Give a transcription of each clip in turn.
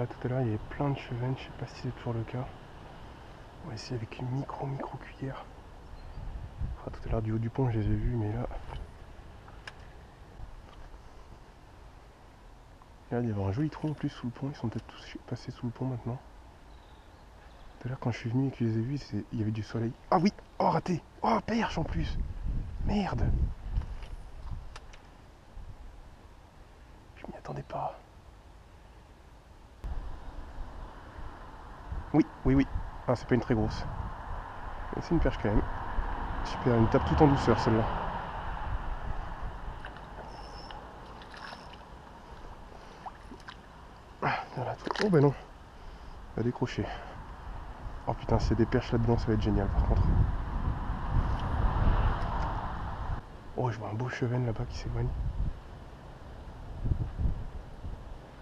Là tout à l'heure il y avait plein de chevennes, je sais pas si c'est toujours le cas. On va essayer avec une micro cuillère. Tout à l'heure du haut du pont je les ai vus, mais là... Là il y avait un joli trou en plus sous le pont, ils sont peut-être tous passés sous le pont maintenant. Tout à l'heure quand je suis venu et que je les ai vus, il y avait du soleil. Ah oui! Oh raté! Oh perche en plus! Merde! Je m'y attendais pas. Oui, oui, oui. Ah c'est pas une très grosse. Mais c'est une perche quand même. Super, une tape tout en douceur celle-là. Voilà. Oh ben non, elle a décroché. Oh putain, s'il y a des perches là-dedans, ça va être génial par contre. Oh, je vois un beau chevenne là-bas qui s'éloigne.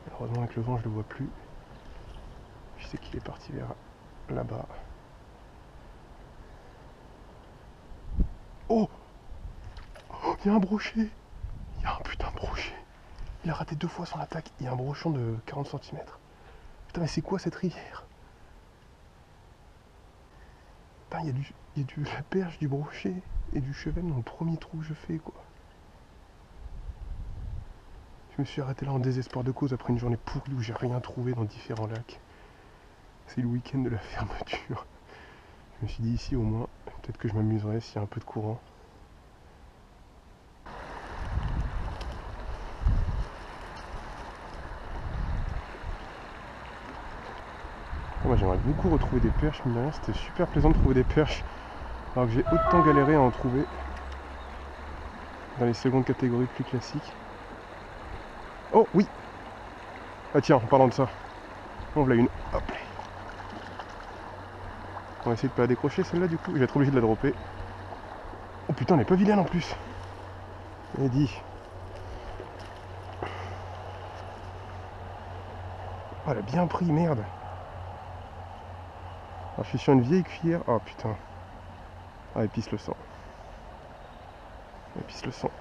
Malheureusement avec le vent, je le vois plus. Je sais qu'il est parti vers là-bas. Oh, il y a un brochet. Il y a un putain de brochet. Il a raté 2 fois son attaque. Il y a un brochon de 40 cm. Putain, mais c'est quoi cette rivière? Putain, il y a de la perche, du brochet et du chevenne dans le premier trou que je fais, quoi. Je me suis arrêté là en désespoir de cause après une journée pourrie où j'ai rien trouvé dans différents lacs. C'est le week-end de la fermeture. Je me suis dit ici au moins, peut-être que je m'amuserais s'il y a un peu de courant. Moi j'aimerais beaucoup retrouver des perches, mine de rien, c'était super plaisant de trouver des perches. Alors que j'ai autant galéré à en trouver dans les secondes catégories plus classiques. Oh oui! Ah tiens, en parlant de ça, on voilà une. Hop. On va essayer de pas la décrocher celle-là du coup, je vais être obligé de la dropper. Oh putain, elle est pas vilaine en plus! Elle dit. Oh, elle a bien pris, merde! Alors je suis sur une vieille cuillère. Oh putain. Ah, elle pisse le sang. Elle pisse le sang.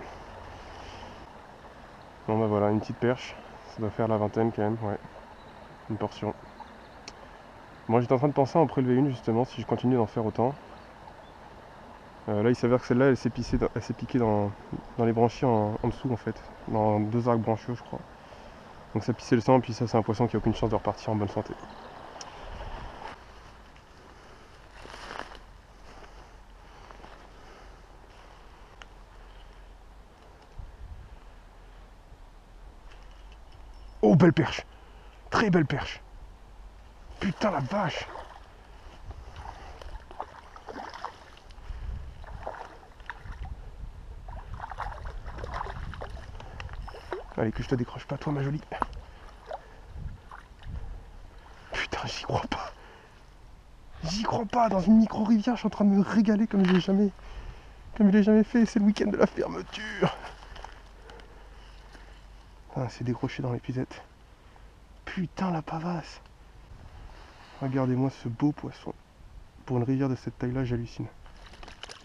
Bon bah voilà, une petite perche. Ça doit faire la vingtaine quand même, ouais. Une portion. Moi j'étais en train de penser à en prélever une justement, si je continue d'en faire autant. Là il s'avère que celle-là elle s'est piquée dans les branchies en dessous en fait. Dans 2 arcs branchiaux je crois. Donc ça pissait le sang, et puis ça c'est un poisson qui a aucune chance de repartir en bonne santé. Oh belle perche! Très belle perche! Putain la vache! Allez que je te décroche pas toi ma jolie. Putain j'y crois pas! J'y crois pas! Dans une micro-rivière je suis en train de me régaler comme je l'ai jamais fait, c'est le week-end de la fermeture! Ah, c'est décroché dans l'épuisette. Putain la pavasse! Regardez-moi ce beau poisson. Pour une rivière de cette taille-là, j'hallucine.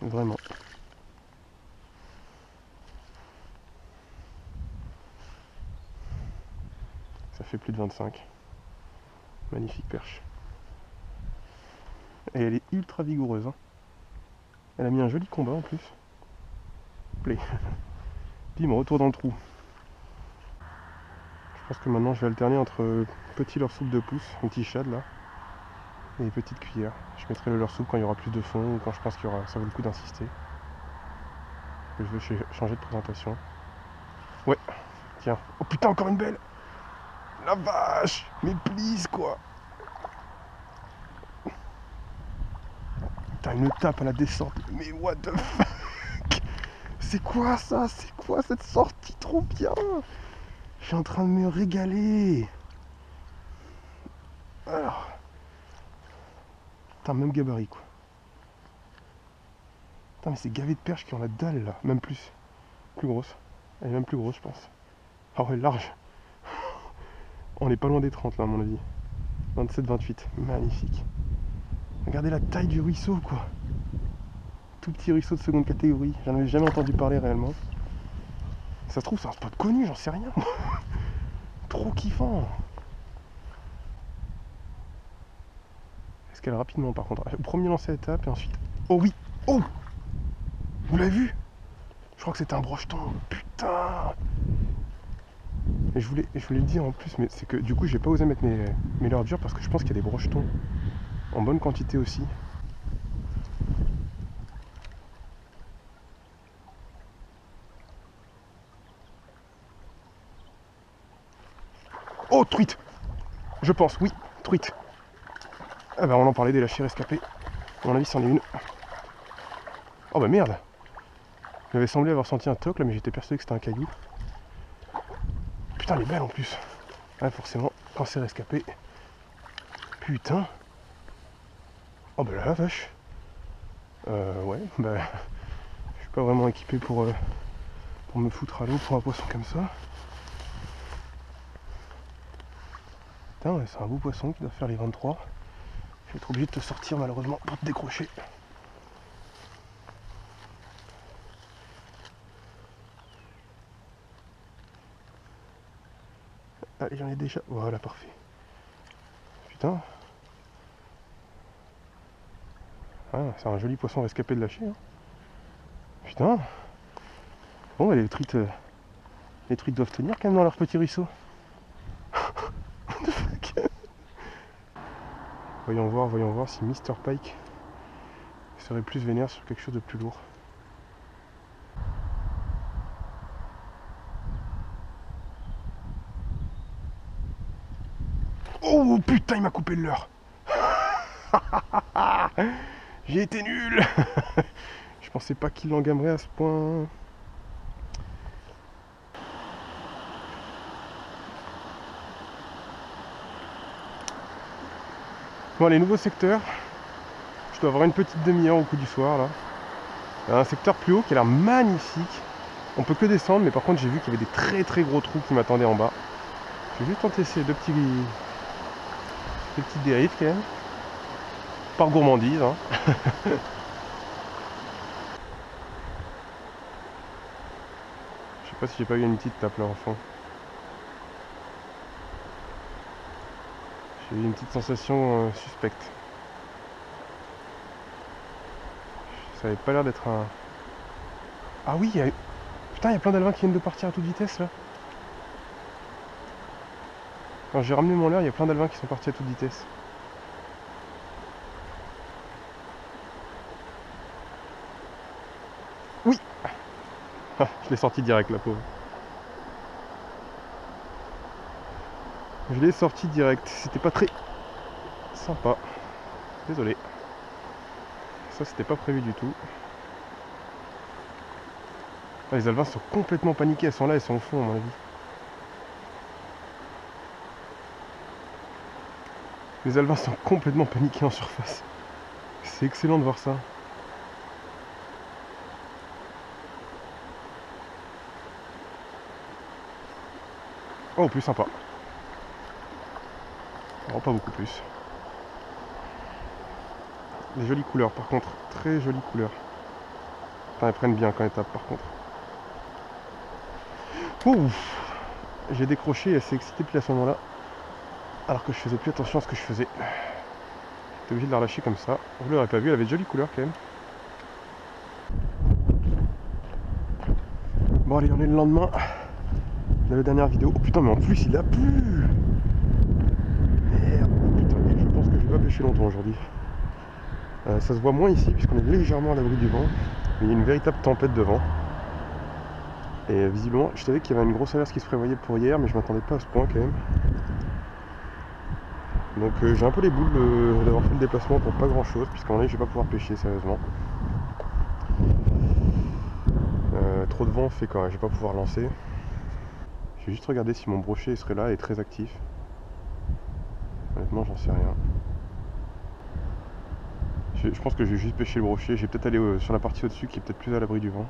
Vraiment. Ça fait plus de 25. Magnifique perche. Et elle est ultra vigoureuse. Hein. Elle a mis un joli combat en plus. Play. Bim, retour dans le trou. Je pense que maintenant je vais alterner entre petit leurre soupe de pouce, un petit shad là, et petite cuillère. Je mettrai le leurre soupe quand il y aura plus de fond ou quand je pense qu'il y aura, ça vaut le coup d'insister. Je veux changer de présentation. Ouais, tiens. Oh putain, encore une belle! La vache! Mais please quoi! Putain, une tape à la descente. Mais what the fuck? C'est quoi ça? C'est quoi cette sortie trop bien? Je suis en train de me régaler. Alors. Putain, même gabarit quoi. Putain, mais c'est gavé de perches qui ont la dalle là. Même plus. Plus grosse. Elle est même plus grosse, je pense. Ah ouais, large. On n'est pas loin des 30 là, à mon avis. 27-28. Magnifique. Regardez la taille du ruisseau quoi. Tout petit ruisseau de seconde catégorie. J'en avais jamais entendu parler réellement. Ça se trouve, c'est un spot connu, j'en sais rien. Trop kiffant. escale rapidement par contre. Premier lancer à étape et ensuite... Oh oui! Oh! Vous l'avez vu? Je crois que c'était un brocheton. Putain! Et je voulais le dire en plus, mais c'est que du coup j'ai pas osé mettre mes leurres dures parce que je pense qu'il y a des brochetons en bonne quantité aussi. Oh, truite! Je pense, oui, truite. Ah bah on en parlait des lâchers rescapés. À mon avis c'en est une. Oh bah merde! Il m'avait semblé avoir senti un toc là, mais j'étais persuadé que c'était un caillou. Putain, elle est belle en plus. Ouais, forcément, quand c'est rescapé. Putain! Oh bah la vache! Ouais, bah... Je suis pas vraiment équipé pour me foutre à l'eau pour un poisson comme ça. Putain, ouais, c'est un beau poisson qui doit faire les 23. Je vais être obligé de te sortir malheureusement pour te décrocher. Allez, j'en ai déjà. Voilà, parfait. Putain. Ah, c'est un joli poisson rescapé de lâcher. Hein. Putain. Bon, les truites doivent tenir quand même dans leur petit ruisseau. What the fuck. Voyons voir si Mr. Pike serait plus vénère sur quelque chose de plus lourd. Oh putain, il m'a coupé le leurre. J'ai été nul. Je pensais pas qu'il l'engamerait à ce point. Bon, les nouveaux secteurs. Je dois avoir une petite demi-heure au coup du soir là. Il y a un secteur plus haut qui a l'air magnifique. On peut que descendre, mais par contre j'ai vu qu'il y avait des très gros trous qui m'attendaient en bas. Je vais juste tenter ces deux petites dérives quand même. Par gourmandise. Hein. Je sais pas si j'ai pas eu une petite tape là en fond. J'ai eu une petite sensation suspecte. Ça avait pas l'air d'être un... Ah oui, putain, il y a plein d'alevins qui viennent de partir à toute vitesse là. Quand j'ai ramené mon leurre, il y a plein d'alevins qui sont partis à toute vitesse. Oui. Ah, je l'ai sorti direct la pauvre. Je l'ai sorti direct. C'était pas très sympa. Désolé. Ça c'était pas prévu du tout. Ah, les alevins sont complètement paniqués. Elles sont là, elles sont au fond à mon avis. Les alevins sont complètement paniqués en surface. C'est excellent de voir ça. Oh, plus sympa. Oh, pas beaucoup plus. Des jolies couleurs par contre. Très jolies couleurs. Enfin, elles prennent bien quand elles tapent par contre. Ouf. J'ai décroché et elle s'est excitée plus à ce moment-là. Alors que je faisais plus attention à ce que je faisais. J'étais obligé de la relâcher comme ça. Vous l'aurez pas vu, elle avait de jolies couleurs quand même. Bon allez, on est le lendemain de la dernière vidéo. Oh putain, mais en plus il a plu. Merde, putain, je pense que je vais pas pêcher longtemps aujourd'hui. Ça se voit moins ici puisqu'on est légèrement à l'abri du vent. Mais il y a une véritable tempête de vent. Et visiblement, je savais qu'il y avait une grosse averse qui se prévoyait pour hier, mais je m'attendais pas à ce point quand même. Donc j'ai un peu les boules d'avoir fait le déplacement pour pas grand chose, puisqu'en vrai je vais pas pouvoir pêcher sérieusement. Trop de vent fait que je vais pas pouvoir lancer. Je vais juste regarder si mon brochet serait là et très actif. Honnêtement j'en sais rien. Je pense que je vais juste pêcher le brochet, je vais peut-être aller sur la partie au-dessus qui est peut-être plus à l'abri du vent.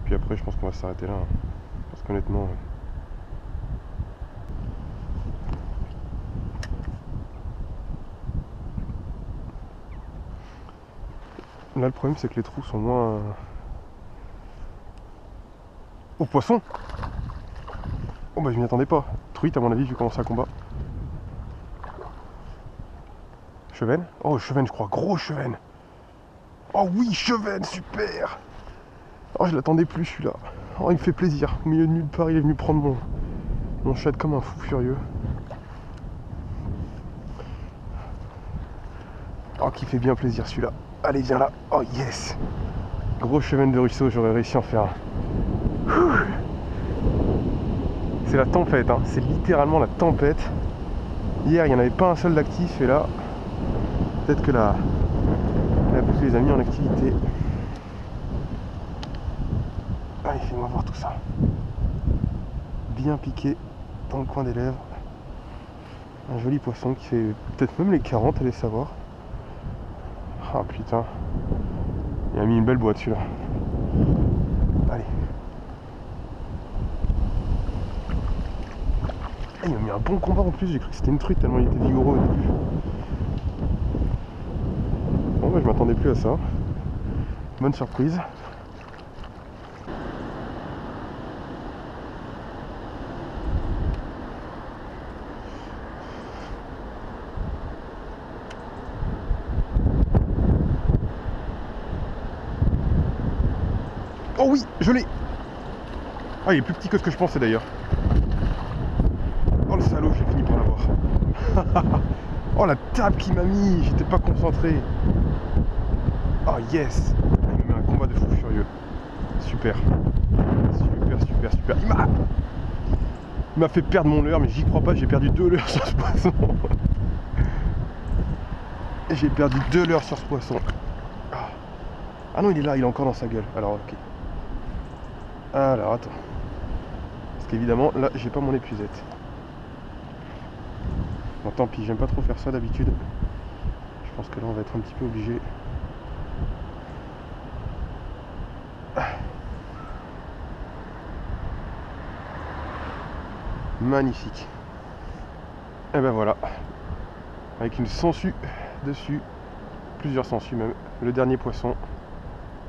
Puis après je pense qu'on va s'arrêter là. Hein. Parce qu'honnêtement... Là le problème c'est que les trous sont moins... Oh poisson! Oh bah je m'y attendais pas. Truite à mon avis vu comment ça combat. Chevenne. Oh, chevenne, je crois. Gros chevenne. Oh oui, chevenne, super. Oh, je l'attendais plus, celui-là. Oh, il me fait plaisir. Au milieu de nulle part, il est venu prendre mon chat comme un fou furieux. Oh, qui fait bien plaisir, celui-là. Allez, viens là. Oh, yes. Gros chevenne de ruisseau, j'aurais réussi à en faire un. C'est la tempête, hein. C'est littéralement la tempête. Hier, il n'y en avait pas un seul d'actif, et là, peut-être que la boucle les a mis en activité. Allez, fais-moi voir tout ça. Bien piqué dans le coin des lèvres. Un joli poisson qui fait peut-être même les 40, allez savoir. Ah putain. Il a mis une belle boîte celui-là. Allez. Il m'a mis un bon combat en plus, j'ai cru que c'était une truite tellement il était vigoureux au début. Bon bah je m'attendais plus à ça. Bonne surprise. Oh oui, je l'ai. Ah, il est plus petit que ce que je pensais d'ailleurs. Oh le salaud, j'ai fini par l'avoir. Oh la tape qu'il m'a mis, j'étais pas concentré. Oh yes. Il me met un combat de fou furieux. Super. Super, super, super. Il m'a fait perdre mon leurre, mais j'y crois pas, j'ai perdu 2 leurres sur ce poisson. J'ai perdu 2 leurres sur ce poisson. Ah non, il est là, il est encore dans sa gueule. Alors, ok. Alors, attends. Parce qu'évidemment, là, j'ai pas mon épuisette. Bon, tant pis, j'aime pas trop faire ça d'habitude. Je pense que là, on va être un petit peu obligé. Magnifique. Et ben voilà. Avec une sangsue dessus. Plusieurs sangsues même. Le dernier poisson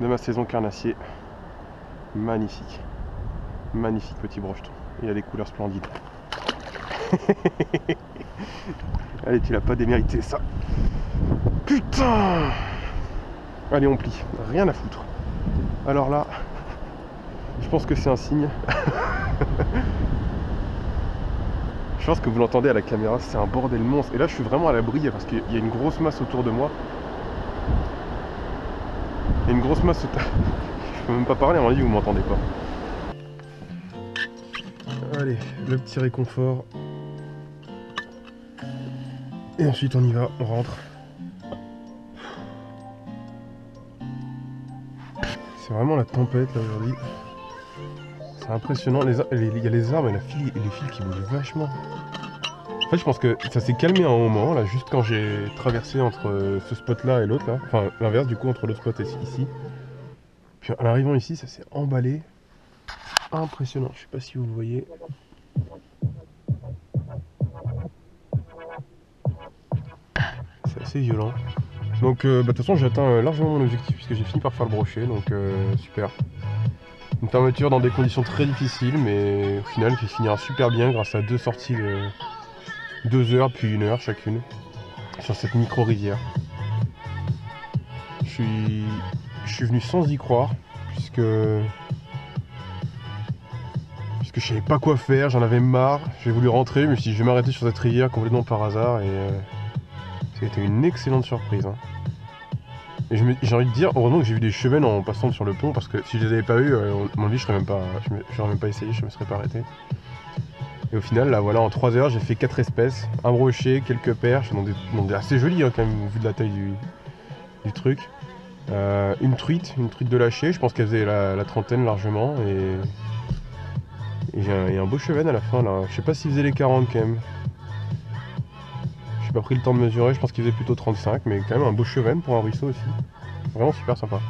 de ma saison carnassier. Magnifique. Magnifique petit brocheton. Il a des couleurs splendides. Allez, tu l'as pas démérité ça. Putain. Allez, on plie. Rien à foutre. Alors là, je pense que c'est un signe. Je pense que vous l'entendez à la caméra, c'est un bordel monstre. Et là, je suis vraiment à l'abri parce qu'il y a une grosse masse autour de moi. Il y a une grosse masse autour. Je peux même pas parler, à mon avis, vous m'entendez pas. Allez, le petit réconfort. Et ensuite, on y va, on rentre. C'est vraiment la tempête là aujourd'hui. C'est impressionnant. Il y a les arbres et les fils qui bougent vachement. En fait, je pense que ça s'est calmé un moment, là, juste quand j'ai traversé entre ce spot-là et l'autre, là. Enfin, l'inverse, du coup, entre l'autre spot et ici. Puis en arrivant ici, ça s'est emballé. Impressionnant. Je sais pas si vous voyez. C'est assez violent. Donc, de toute façon, j'ai atteint largement mon objectif puisque j'ai fini par faire le brochet, donc super. Une fermeture dans des conditions très difficiles, mais au final, qui finira super bien grâce à 2 sorties de 2 heures puis 1 heure chacune sur cette micro-rivière. Je suis venu sans y croire, puisque je savais pas quoi faire, j'en avais marre, j'ai voulu rentrer, mais je me suis dit je vais m'arrêter sur cette rivière complètement par hasard, et c'était une excellente surprise. Hein. Et j'ai envie de dire, heureusement que j'ai vu des chevennes en passant sur le pont, parce que si je les avais pas eu, mon avis, j'aurais même pas essayé, je me serais pas arrêté. Et au final, là voilà, en 3 heures, j'ai fait 4 espèces, un brochet, quelques perches, donc assez jolies hein, quand même, vu de la taille du truc. Une truite de lâcher, je pense qu'elle faisait la trentaine largement, et un beau chevenne à la fin là. Je sais pas s'il faisait les 40 quand même. J'ai pas pris le temps de mesurer, je pense qu'il faisait plutôt 35, mais quand même un beau chevenne pour un ruisseau aussi. Vraiment super sympa.